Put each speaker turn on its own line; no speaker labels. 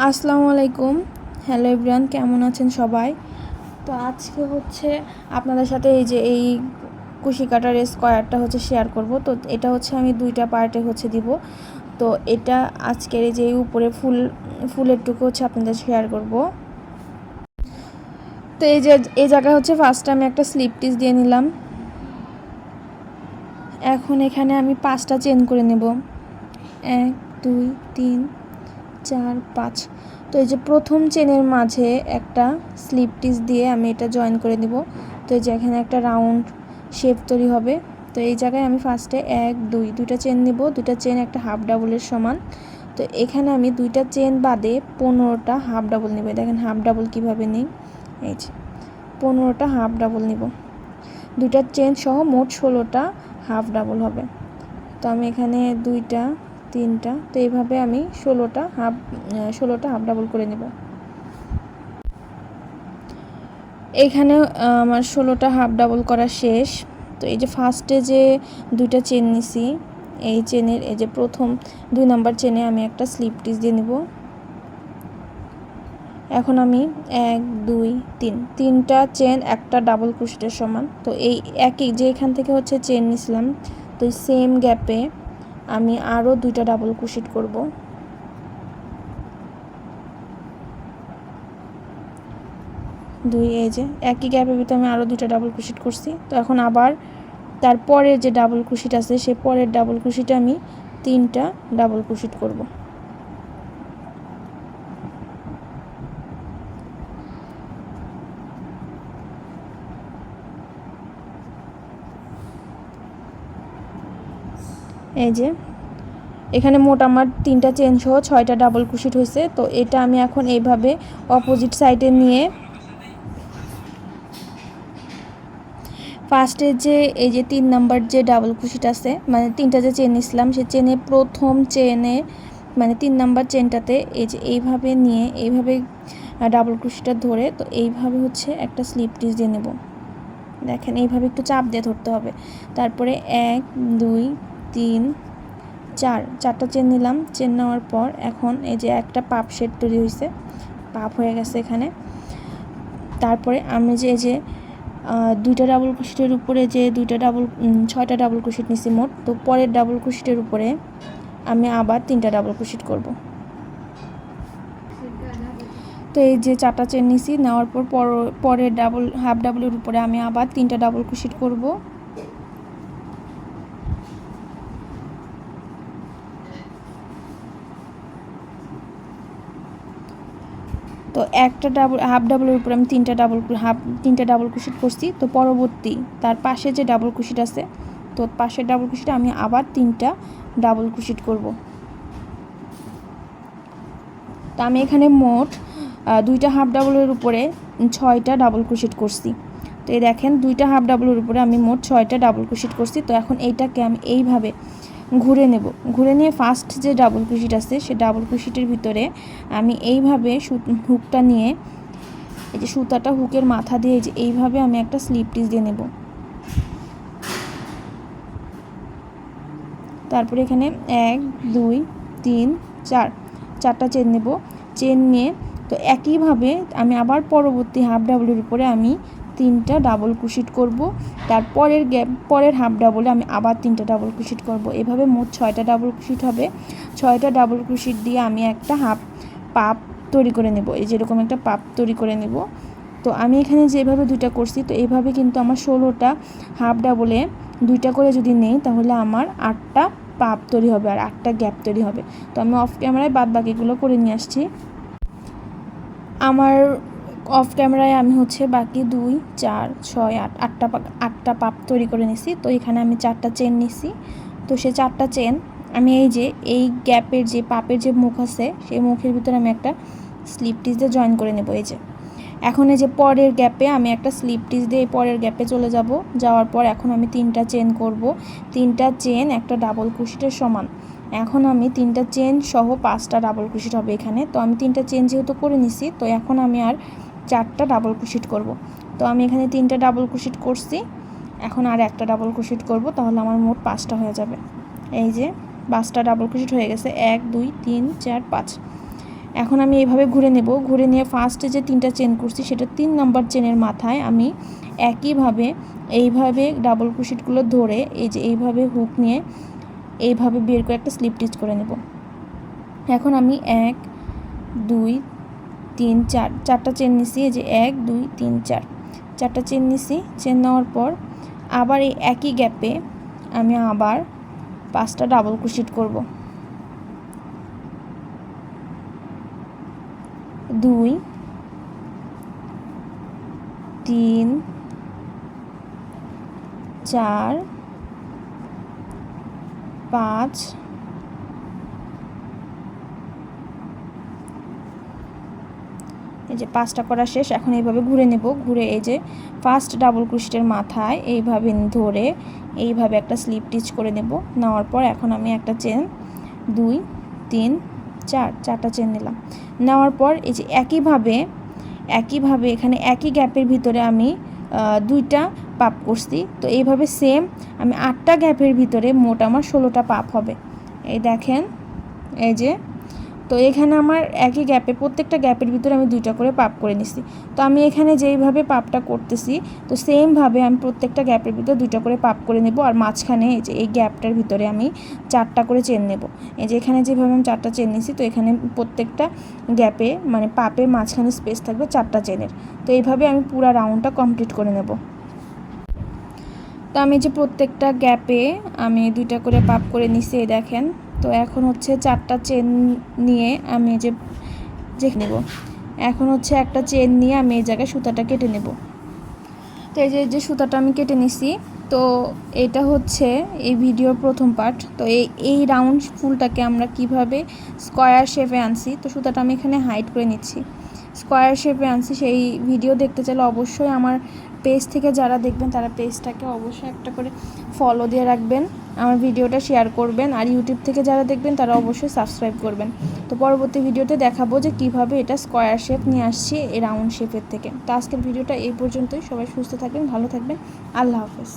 আসসালামু আলাইকুম। Hello everyone, কেমন আছেন সবাই? তো আজকে হচ্ছে আপনাদের সাথে এই কুশি কাটার স্কোয়ারটা শেয়ার করব। তো এটা আমি দুইটা পার্টে দিব। তো এটা আজকের এই উপরে ফুলের টুকু আপনাদের শেয়ার করব। তো এই জায়গায় ফার্স্টে আমি একটা স্লিপ টিচ দিয়ে নিলাম। এখন এখানে আমি 5টা চেন করে নেব। 1 2 3 4 5। তো এই যে প্রথম চেনের মাঝে একটা স্লিপ টিচ দিয়ে আমি এটা জয়েন করে দিব। তো এই যে এখানে একটা রাউন্ড শেপ তৈরি হবে। তো এই জায়গায় আমি ফার্স্টে 1 2 দুইটা চেন নিব। দুইটা চেন একটা হাফ ডাবলের সমান। তো এখানে আমি দুইটা চেন বাদে 15টা হাফ ডাবল নিব। দেখেন হাফ ডাবল কীভাবে নিই। এই যে 15টা হাফ ডাবল নিব। দুইটা চেন সহ মোট 16টা হাফ ডাবল হবে। তো আমি এখানে 2টা 3টা, তো এইভাবে আমি 16টা হাফ ডাবল করে নেব। এইখানে আমার 16টা হাফ ডাবল করা শেষ। তো এই যে ফার্স্টে যে দুইটা চেন নিছি, এই চেনের এই যে প্রথম 2 নাম্বার চেনে আমি একটা স্লিপ টিচ দিয়ে নিব। এখন আমি 1 2 3 তিনটা চেন একটা ডাবল ক্রোশেটের সমান। তো এই একই যে এখান থেকে চেন নিছিলাম, তো সেম গ্যাপে আমি আরও 2টা ডাবল ক্রোশেট করব। এই যে একই গ্যাপের ভিতরে আমি আরও 2টা ডাবল ক্রোশেট করছি। তো এখন আবার তারপরে যে ডাবল ক্রোশেট আছে সে পরের ডাবল ক্রোশেটে আমি 3টা ডাবল ক্রোশেট করব। এই যে এখানে মোট আমার 3টা চেন সহ 6টা ডাবল ক্রোশেট হয়েছে। তো এটা আমি এখন এইভাবে অপোজিট সাইডে নিয়ে ফার্স্টে যে এই যে 3 নাম্বার যে ডাবল ক্রোশেট আছে, মানে 3টা যে চেন নিছিলাম সে চেনে প্রথম চেনে মানে 3 নাম্বার চেনটাতে এই যে এইভাবে নিয়ে এইভাবে ডাবল ক্রোশেটটা ধরে, তো এইভাবে একটা স্লিপ টিচ দিয়ে নেব। দেখেন এইভাবে একটু চাপ দিয়ে ধরতে হবে। তারপরে 1 2 3 4টা চেন নিলাম। চেন নেওয়ার পর এখন এই যে একটা পাপ শেড তৈরি হয়েছে, পাপ হয়ে গেছে এখানে। তারপরে আমি যে 2টা ডাবল ক্রোশেটের উপরে যে 6টা ডাবল ক্রোশেট নিছি মোট। তো পরের ডাবল ক্রোশেটের উপরে আমি আবার 3টা ডাবল ক্রোশেট করব। তো এই যে 4টা চেন নিছি, নেওয়ার পর পরের হাফ ডাবলের উপরে আমি আবার 3টা ডাবল ক্রোশেট করব। তো একটা হাফ ডাবলের উপরে আমি 3টা ডাবল ক্রোশেট করছি। তো পরবর্তী তার পাশে যে ডাবল ক্রোশেট আছে, তো পাশের ডাবল ক্রোশেটে আমি আবার 3টা ডাবল ক্রোশেট করব। তো আমি এখানে মোট 2টা হাফ ডাবলের উপরে 6টা ডাবল ক্রোশেট করছি। তো এই দেখেন 2টা হাফ ডাবলের উপরে আমি মোট 6টা ডাবল ক্রোশেট করছি। তো এখন এইটাকে আমি এইভাবে ঘুরে নেব। ঘুরে নিয়ে ফার্স্ট যে ডাবল ক্রোশেট আছে সে ডাবল ক্রোশেটের ভিতরে আমি এইভাবে হুকটা নিয়ে এই যে সুতাটা হুকের মাথা দিয়ে যে এইভাবে আমি একটা স্লিপ টিচ দিয়ে নেব। তারপরে এখানে 1 2 3 4টা চেন নেব। চেন নিয়ে তো একইভাবে আমি আবার পরবর্তী হাফ ডাবলের উপরে আমি 3টা ডাবল ক্রোশেট করব। পরের হাফ ডাবলে আমি আবার 3টা ডাবল ক্রোশেট করব। এভাবে মোট 6টা ডাবল ক্রোশেট হবে। 6টা ডাবল ক্রোশেট দিয়ে আমি একটা হাফ পাপ তৈরি করে নেব। এই যেরকম একটা পাপ তৈরি করে নেব। তো আমি এখানে যেভাবে 2টা করছি, তো এইভাবে কিন্তু আমার 16টা হাফ ডাবলে 2টা করে যদি নেই তাহলে আমার 8টা পাপ তৈরি হবে আর 8টা গ্যাপ তৈরি হবে। তো আমি অফ ক্যামেরায় বাদ বাকিগুলো করে নিয়ে আসছি। আমার অফ ক্যামেরায় আমি বাকি 2 4 6 8টা পাপ তৈরি করে নিছি। তো এখানে আমি 4টা চেন নিছি। তো সেই 4টা চেন আমি এই গ্যাপের যে পাপের যে মুখ আছে সেই মুখের ভিতরে আমি একটা স্লিপ টিচ দিয়ে জয়েন করে নেব। এই যে এখন এই যে পরের গ্যাপে আমি একটা স্লিপ টিচ দিয়ে পরের গ্যাপে চলে যাব। যাওয়ার পর এখন আমি 3টা চেন করব। 3টা চেন একটা ডাবল ক্রোশেটের সমান। এখন আমি 3টা চেন সহ 5টা ডাবল ক্রোশেট হবে এখানে। তো আমি 3টা চেন যেহেতু করে নিছি, তো এখন আমি আর 4টা ডাবল ক্রোশেট করব। তো আমি এখানে 3টা ডাবল ক্রোশেট করছি, এখন আর একটা ডাবল ক্রোশেট করব, তাহলে আমার মোট 5টা হয়ে যাবে। এই যে 5টা ডাবল ক্রোশেট হয়ে গেছে। 1 2 3 4 5। এখন আমি এইভাবে ঘুরে নেব। ঘুরে নিয়ে ফার্স্টে যে 3টা চেন করছি সেটা 3 নাম্বার চেনের মাথায় আমি একইভাবে এইভাবে ডাবল ক্রোশেটগুলো ধরে এই যে এইভাবে হুক নিয়ে এইভাবে বের করে একটা স্লিপ স্টিচ করে নেব। এখন আমি 1 2 3 4 চারটা চেন নিছি। এই যে 1 2 3 4 চারটা চেন নিছি। চেন নেওয়ার পর আবার এই একই গ্যাপে আমি আবার 5টা ডাবল ক্রোশেট করব। 2 3 4 5 এই যে 5টা করা শেষ। এখন এইভাবে ঘুরে নেব। ঘুরে এই যে ফার্স্ট ডাবল ক্রোশেটের মাথায় এইভাবে ধরে এইভাবে একটা স্লিপ স্টিচ করে নেব। নেওয়ার পর এখন আমি একটা চেন 2 3 4 চারটা চেন নিলাম। নেওয়ার পর এই যে একইভাবে এখানে একই গ্যাপের ভিতরে আমি 2টা পাপ করছি। তো এইভাবে সেম আমি 8টা গ্যাপের ভিতরে মোট আমার 16টা পাপ হবে। এই দেখেন, এই যে তো এখানে আমার একই গ্যাপে প্রত্যেকটা গ্যাপের ভিতরে আমি 2টা করে পাপ করে নিছি। তো আমি এখানে যেইভাবে পাপটা করতেছি তো সেমভাবে আমি প্রত্যেকটা গ্যাপের ভিতরে 2টা করে পাপ করে নেব। আর মাঝখানে এই যে এই গ্যাপটার ভিতরে আমি 4টা করে চেন নেব। এই যে এখানে যেভাবে আমি 4টা চেন নিছি তো এখানে প্রত্যেকটা গ্যাপে মানে পাপের মাঝখানে স্পেস থাকবে 4টা চেনের। তো এইভাবে আমি পুরো রাউন্ডটা কমপ্লিট করে নেব। তো আমি যে প্রত্যেকটা গ্যাপে আমি 2টা করে পাপ করে নিছি, এই দেখেন। তো এখন হচ্ছে 4টা চেন নিয়ে আমি যে নেব। এখন হচ্ছে একটা চেন নিয়ে আমি এই জায়গায় সুতাটা কেটে নেব। তো এই যে সুতাটা আমি কেটে নিছি। তো এটা হচ্ছে এই ভিডিওর প্রথম পার্ট। তো এই রাউন্ড ফুলটাকে আমরা কিভাবে স্কোয়ার শেপে আনছি তো সুতাটা আমি এখানে হাইড করে নিচ্ছি। স্কোয়ার শেপে আনছি সেই ভিডিও দেখতে চাইলে অবশ্যই আমার পেজ থেকে যারা দেখবেন তারা পেজটাকে অবশ্যই একটা করে ফলো দিয়ে রাখবেন, আমার ভিডিওটা শেয়ার করবেন। আর ইউটিউব থেকে যারা দেখবেন তারা অবশ্যই সাবস্ক্রাইব করবেন। তো পরবর্তী ভিডিওতে দেখাবো যে কিভাবে এটা স্কোয়ার শেপ নিয়ে আসছি এই রাউন্ড শেপের থেকে। তো আজকের ভিডিওটা এই পর্যন্তই। সবাই সুস্থ থাকবেন, ভালো থাকবেন। আল্লাহ হাফেজ।